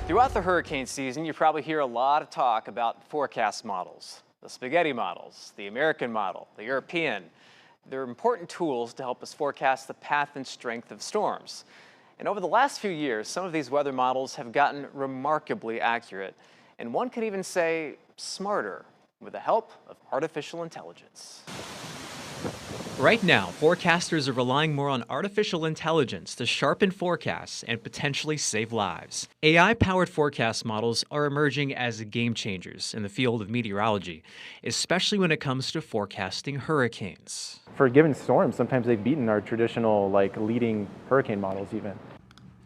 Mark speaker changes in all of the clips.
Speaker 1: Throughout the hurricane season, you probably hear a lot of talk about forecast models. The spaghetti models, the American model, the European. They're important tools to help us forecast the path and strength of storms. And over the last few years, some of these weather models have gotten remarkably accurate. And one could even say smarter, with the help of artificial intelligence. Right now, forecasters are relying more on artificial intelligence to sharpen forecasts and potentially save lives. AI-powered forecast models are emerging as game changers in the field of meteorology, especially when it comes to forecasting hurricanes.
Speaker 2: For a given storm, sometimes they've beaten our traditional, leading hurricane models even.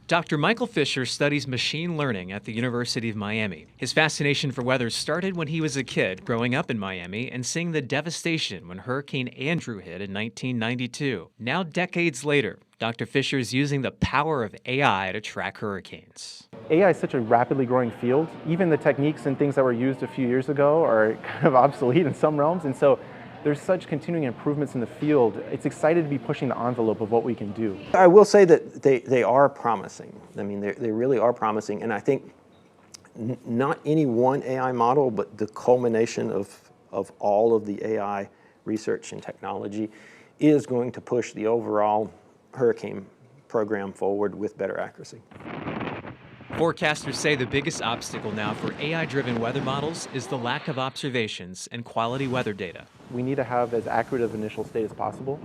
Speaker 1: Dr. Michael Fisher studies machine learning at the University of Miami. His fascination for weather started when he was a kid, growing up in Miami and seeing the devastation when Hurricane Andrew hit in 1992. Now, decades later, Dr. Fisher is using the power of AI to track hurricanes.
Speaker 2: AI is such a rapidly growing field. Even the techniques and things that were used a few years ago are kind of obsolete in some realms, and so there's such continuing improvements in the field. It's excited to be pushing the envelope of what we can do.
Speaker 3: I will say that they are promising. I mean, they really are promising, and I think not any one AI model, but the culmination of all of the AI research and technology is going to push the overall hurricane program forward with better accuracy.
Speaker 1: Forecasters say the biggest obstacle now for AI-driven weather models is the lack of observations and quality weather data.
Speaker 2: We need to have as accurate of initial state as possible.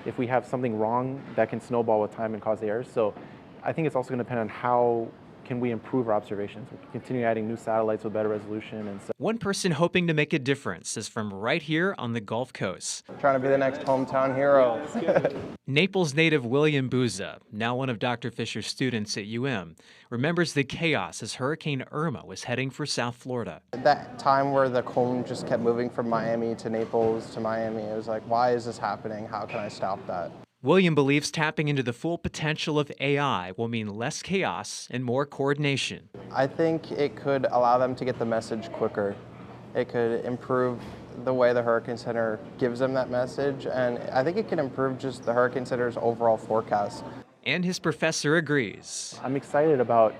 Speaker 2: If we have something wrong, that can snowball with time and cause errors. So I think it's also going to depend on how can we improve our observations. We can continue adding new satellites with better resolution. And so
Speaker 1: one person hoping to make a difference is from right here on the Gulf Coast.
Speaker 4: Trying to be the next hometown hero.
Speaker 1: Naples native William Buza, now one of Dr. Fisher's students at UM, remembers the chaos as Hurricane Irma was heading for South Florida.
Speaker 4: That time where the cone just kept moving from Miami to Naples to Miami, it was like, why is this happening? How can I stop that?
Speaker 1: William believes tapping into the full potential of AI will mean less chaos and more coordination.
Speaker 4: I think it could allow them to get the message quicker. It could improve the way the Hurricane Center gives them that message, and I think it can improve just the Hurricane Center's overall forecast.
Speaker 1: And his professor agrees.
Speaker 2: I'm excited about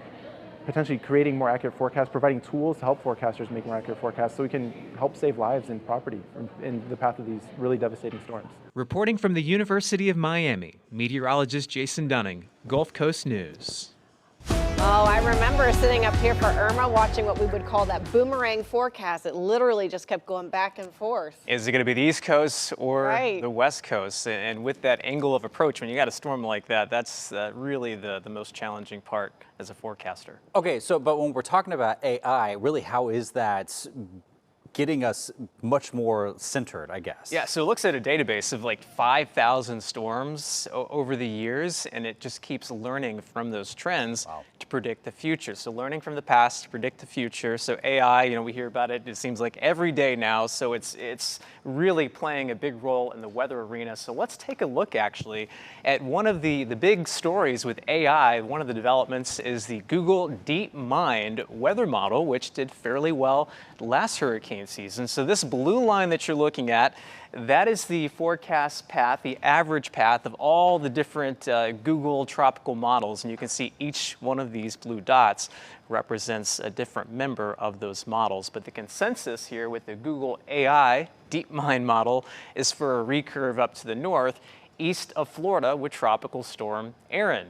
Speaker 2: potentially creating more accurate forecasts, providing tools to help forecasters make more accurate forecasts so we can help save lives and property in the path of these really devastating storms.
Speaker 1: Reporting from the University of Miami, meteorologist Jason Dunning, Gulf Coast News.
Speaker 5: Oh, I remember sitting up here for Irma watching what we would call that boomerang forecast. It literally just kept going back and forth.
Speaker 1: Is it going to be the East Coast or the West Coast? And with that angle of approach, when you got a storm like that, that's really the most challenging part as a forecaster.
Speaker 6: Okay, but when we're talking about AI, really how is that getting us much more centered, I guess?
Speaker 1: Yeah, so it looks at a database of like 5,000 storms over the years, and it just keeps learning from those trends to predict the future. So learning from the past to predict the future. So AI, we hear about it, it seems like every day now, so it's really playing a big role in the weather arena. So let's take a look actually at one of the big stories with AI. One of the developments is the Google DeepMind weather model, which did fairly well last hurricane season. So this blue line that you're looking at, that is the forecast path, the average path of all the different Google tropical models. And you can see each one of these blue dots represents a different member of those models. But the consensus here with the Google AI DeepMind model is for a recurve up to the north, east of Florida with Tropical Storm Erin.